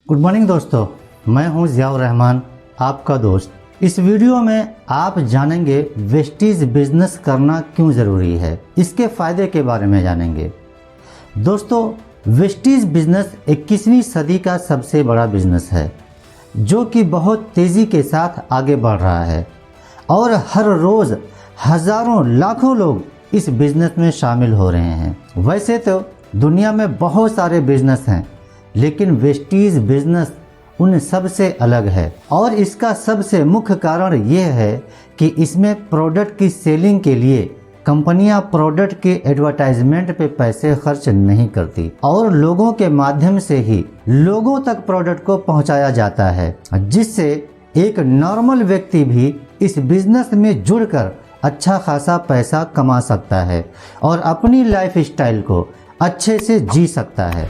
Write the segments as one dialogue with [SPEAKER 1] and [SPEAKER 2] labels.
[SPEAKER 1] Good morning दोस्तों, मैं हूं ज़ियाउर रहमान, आपका दोस्त। इस वीडियो में आप जानेंगे वेस्टीज बिजनेस करना क्यों ज़रूरी है, इसके फ़ायदे के बारे में जानेंगे। दोस्तों, वेस्टीज बिजनेस 21वीं सदी का सबसे बड़ा बिजनेस है जो कि बहुत तेज़ी के साथ आगे बढ़ रहा है और हर रोज़ हज़ारों लाखों लोग इस बिजनेस में शामिल हो रहे हैं। वैसे तो दुनिया में बहुत सारे बिजनेस हैं, लेकिन वेस्टीज बिजनेस उन सब से अलग है और इसका सबसे मुख्य कारण यह है कि इसमें प्रोडक्ट की सेलिंग के लिए कंपनियां प्रोडक्ट के एडवर्टाइजमेंट पे पैसे खर्च नहीं करती और लोगों के माध्यम से ही लोगों तक प्रोडक्ट को पहुंचाया जाता है, जिससे एक नॉर्मल व्यक्ति भी इस बिजनेस में जुड़कर अच्छा खासा पैसा कमा सकता है और अपनी लाइफ स्टाइल को अच्छे से जी सकता है।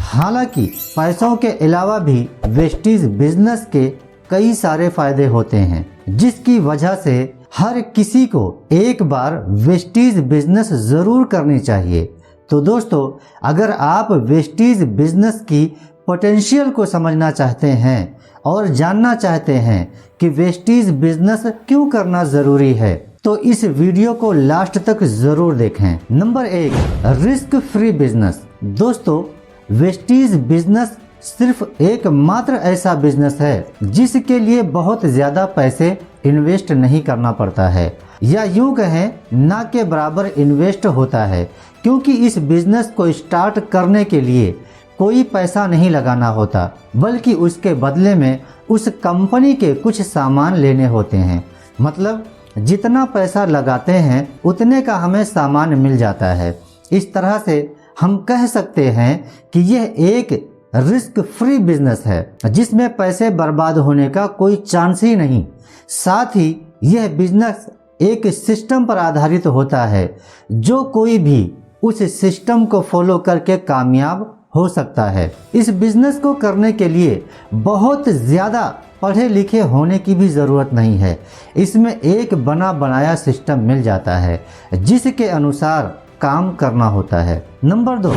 [SPEAKER 1] हालांकि पैसों के अलावा भी वेस्टीज बिजनेस के कई सारे फायदे होते हैं, जिसकी वजह से हर किसी को एक बार वेस्टीज बिजनेस ज़रूर करनी चाहिए। तो दोस्तों, अगर आप वेस्टीज बिजनेस की पोटेंशियल को समझना चाहते हैं और जानना चाहते हैं कि वेस्टीज बिजनेस क्यों करना ज़रूरी है, तो इस वीडियो को लास्ट तक ज़रूर देखें। Number 1, risk free business. दोस्तों, वेस्टीज बिजनेस सिर्फ एक मात्र ऐसा बिजनेस है जिसके लिए बहुत ज़्यादा पैसे इन्वेस्ट नहीं करना पड़ता है, या यूँ कहें ना के बराबर इन्वेस्ट होता है, क्योंकि इस बिजनेस को स्टार्ट करने के लिए कोई पैसा नहीं लगाना होता, बल्कि उसके बदले में उस कंपनी के कुछ सामान लेने होते हैं। मतलब जितना पैसा लगाते हैं उतने का हमें सामान मिल जाता है। इस तरह से हम कह सकते हैं कि यह एक रिस्क फ्री बिजनेस है जिसमें पैसे बर्बाद होने का कोई चांस ही नहीं। साथ ही यह बिजनेस एक सिस्टम पर आधारित होता है, जो कोई भी उस सिस्टम को फॉलो करके कामयाब हो सकता है। इस बिजनेस को करने के लिए बहुत ज़्यादा पढ़े लिखे होने की भी ज़रूरत नहीं है। इसमें एक बना बनाया सिस्टम मिल जाता है जिसके अनुसार काम करना होता है। Number 2,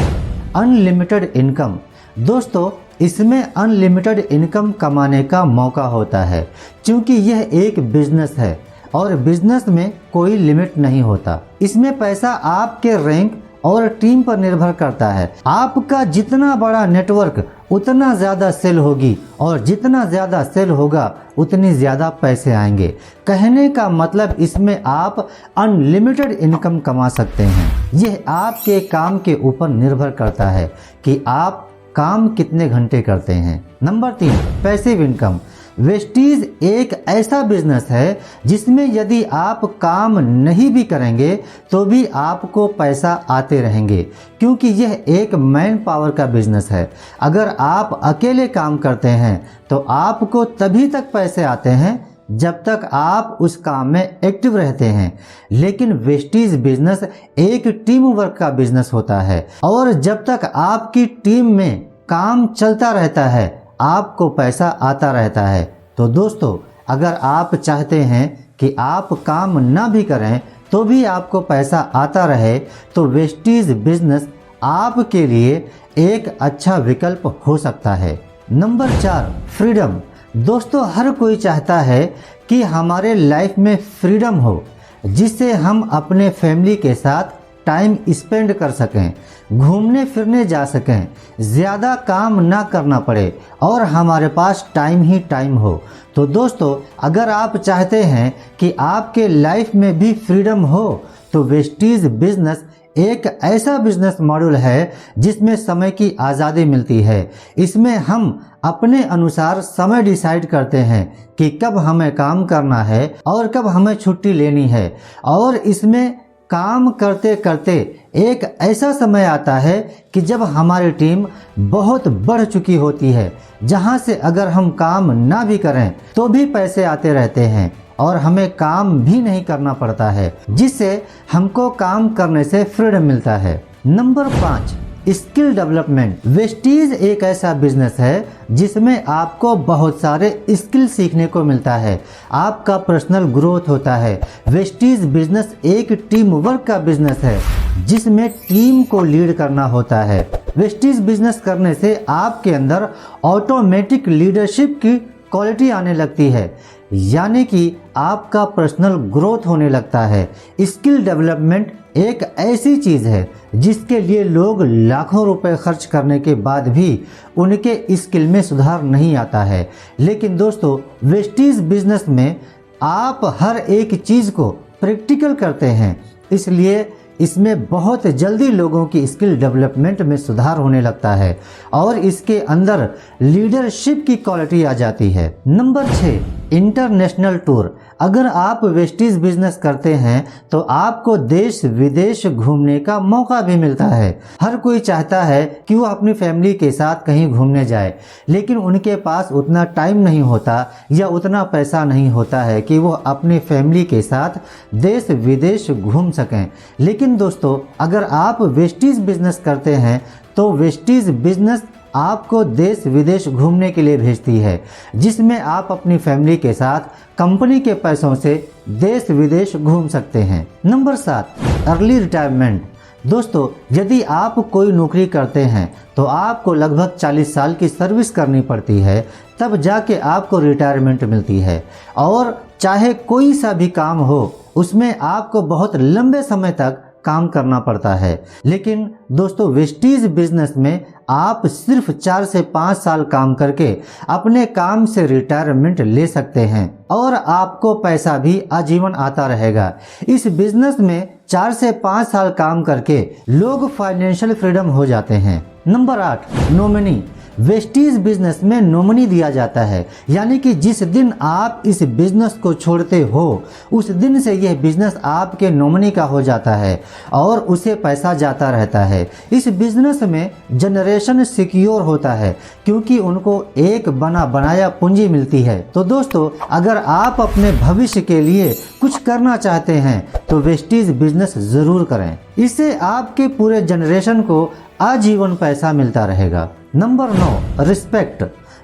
[SPEAKER 1] unlimited income. दोस्तों, इसमें अनलिमिटेड इनकम कमाने का मौका होता है, क्योंकि यह एक बिजनेस है और बिजनेस में कोई लिमिट नहीं होता। इसमें पैसा आपके रैंक और टीम पर निर्भर करता है। आपका जितना बड़ा नेटवर्क उतना ज़्यादा सेल होगी और जितना ज़्यादा सेल होगा उतनी ज़्यादा पैसे आएंगे। कहने का मतलब इसमें आप अनलिमिटेड इनकम कमा सकते हैं। यह आपके काम के ऊपर निर्भर करता है कि आप काम कितने घंटे करते हैं। Number 3, passive income. वेस्टीज एक ऐसा बिजनेस है जिसमें यदि आप काम नहीं भी करेंगे तो भी आपको पैसा आते रहेंगे, क्योंकि यह एक मैन पावर का बिजनेस है। अगर आप अकेले काम करते हैं तो आपको तभी तक पैसे आते हैं जब तक आप उस काम में एक्टिव रहते हैं, लेकिन वेस्टीज बिजनेस एक टीम वर्क का बिजनेस होता है और जब तक आपकी टीम में काम चलता रहता है आपको पैसा आता रहता है। तो दोस्तों, अगर आप चाहते हैं कि आप काम ना भी करें तो भी आपको पैसा आता रहे, तो वेस्टीज बिजनेस आपके लिए एक अच्छा विकल्प हो सकता है। Number 4, freedom. दोस्तों, हर कोई चाहता है कि हमारे लाइफ में फ्रीडम हो, जिससे हम अपने फैमिली के साथ टाइम स्पेंड कर सकें, घूमने फिरने जा सकें, ज़्यादा काम ना करना पड़े और हमारे पास टाइम ही टाइम हो। तो दोस्तों, अगर आप चाहते हैं कि आपके लाइफ में भी फ्रीडम हो, तो वेस्टीज बिजनेस एक ऐसा बिजनेस मॉडल है जिसमें समय की आज़ादी मिलती है। इसमें हम अपने अनुसार समय डिसाइड करते हैं कि कब हमें काम करना है और कब हमें छुट्टी लेनी है, और इसमें काम करते करते एक ऐसा समय आता है कि जब हमारी टीम बहुत बढ़ चुकी होती है, जहां से अगर हम काम ना भी करें तो भी पैसे आते रहते हैं और हमें काम भी नहीं करना पड़ता है, जिससे हमको काम करने से फ्रीडम मिलता है। Number 5, skill development. वेस्टीज एक ऐसा बिजनेस है जिसमें आपको बहुत सारे स्किल सीखने को मिलता है, आपका पर्सनल ग्रोथ होता है। वेस्टीज बिजनेस एक टीम वर्क का बिजनेस है जिसमें टीम को लीड करना होता है। वेस्टीज बिजनेस करने से आपके अंदर ऑटोमेटिक लीडरशिप की क्वालिटी आने लगती है, यानी कि आपका पर्सनल ग्रोथ होने लगता है। स्किल डेवलपमेंट एक ऐसी चीज़ है जिसके लिए लोग लाखों रुपए खर्च करने के बाद भी उनके स्किल में सुधार नहीं आता है। लेकिन दोस्तों, वेस्टीज बिजनेस में आप हर एक चीज़ को प्रैक्टिकल करते हैं, इसलिए इसमें बहुत जल्दी लोगों की स्किल डेवलपमेंट में सुधार होने लगता है और इसके अंदर लीडरशिप की क्वालिटी आ जाती है। Number 6, international tour. अगर आप वेस्टीज बिजनेस करते हैं तो आपको देश विदेश घूमने का मौका भी मिलता है। हर कोई चाहता है कि वो अपनी फैमिली के साथ कहीं घूमने जाए, लेकिन उनके पास उतना टाइम नहीं होता या उतना पैसा नहीं होता है कि वो अपनी फैमिली के साथ देश विदेश घूम सकें। लेकिन दोस्तों, अगर आप वेस्टीज बिजनेस करते हैं तो वेस्टीज बिजनेस आपको देश विदेश घूमने के लिए भेजती है, जिसमें आप अपनी फैमिली के साथ कंपनी के पैसों से देश विदेश घूम सकते हैं। Number 7, early retirement. दोस्तों, यदि आप कोई नौकरी करते हैं तो आपको लगभग 40 साल की सर्विस करनी पड़ती है, तब जाके आपको रिटायरमेंट मिलती है। और चाहे कोई सा भी काम हो, उसमें आपको बहुत लंबे समय तक काम करना पड़ता है। लेकिन दोस्तों, वेस्टीज बिजनेस में आप सिर्फ 4 से 5 साल काम करके अपने काम से रिटायरमेंट ले सकते हैं और आपको पैसा भी आजीवन आता रहेगा। इस बिजनेस में 4 से 5 साल काम करके लोग फाइनेंशियल फ्रीडम हो जाते हैं। Number 8, nominee. वेस्टीज बिजनेस में नॉमिनी दिया जाता है, यानी कि जिस दिन आप इस बिजनेस को छोड़ते हो उस दिन से यह बिजनेस आपके नॉमिनी का हो जाता है और उसे पैसा जाता रहता है। इस बिजनेस में जनरेशन सिक्योर होता है क्योंकि उनको एक बना बनाया पूंजी मिलती है। तो दोस्तों, अगर आप अपने भविष्य के लिए कुछ करना चाहते हैं तो वेस्टीज बिजनेस जरूर करें, इससे आपके पूरे जनरेशन को आजीवन पैसा मिलता रहेगा। Number 9, respect.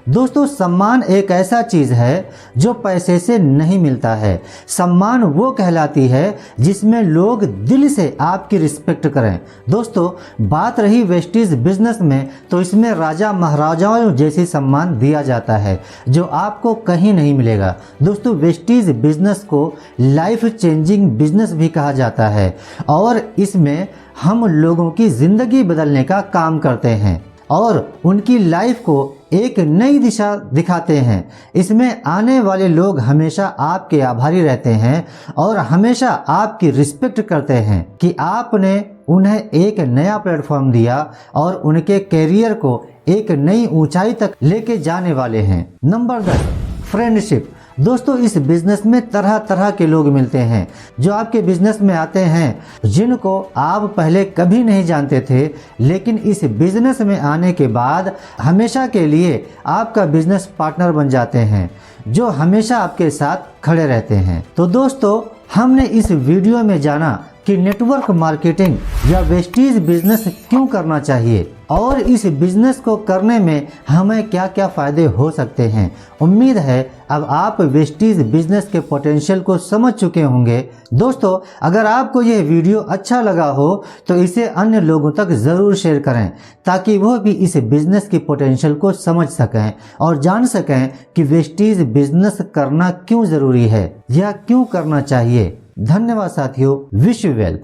[SPEAKER 1] दोस्तों, सम्मान एक ऐसा चीज है जो पैसे से नहीं मिलता है। सम्मान वो कहलाती है जिसमें लोग दिल से आपकी रिस्पेक्ट करें। दोस्तों, बात रही वेस्टीज बिजनेस में, तो इसमें राजा महाराजाओं जैसी सम्मान दिया जाता है जो आपको कहीं नहीं मिलेगा। दोस्तों, वेस्टीज बिजनेस को लाइफ चेंजिंग बिजनेस भी कहा जाता है और इसमें हम लोगों की जिंदगी बदलने का काम करते हैं और उनकी लाइफ को एक नई दिशा दिखाते हैं। इसमें आने वाले लोग हमेशा आपके आभारी रहते हैं और हमेशा आपकी रिस्पेक्ट करते हैं कि आपने उन्हें एक नया प्लेटफॉर्म दिया और उनके कैरियर को एक नई ऊंचाई तक लेके जाने वाले हैं। Number 10, friendship. दोस्तों, इस बिजनेस में तरह तरह के लोग मिलते हैं जो आपके बिजनेस में आते हैं, जिनको आप पहले कभी नहीं जानते थे, लेकिन इस बिजनेस में आने के बाद हमेशा के लिए आपका बिजनेस पार्टनर बन जाते हैं जो हमेशा आपके साथ खड़े रहते हैं। तो दोस्तों, हमने इस वीडियो में जाना कि नेटवर्क मार्केटिंग या वेस्टीज बिजनेस क्यों करना चाहिए और इस बिजनेस को करने में हमें क्या क्या फायदे हो सकते हैं। उम्मीद है अब आप वेस्टीज बिजनेस के पोटेंशियल को समझ चुके होंगे। दोस्तों, अगर आपको यह वीडियो अच्छा लगा हो तो इसे अन्य लोगों तक ज़रूर शेयर करें ताकि वो भी इस बिजनेस की पोटेंशियल को समझ सकें और जान सकें कि वेस्टीज बिजनेस करना क्यों ज़रूरी है या क्यों करना चाहिए। धन्यवाद साथियों। Wish you wealth.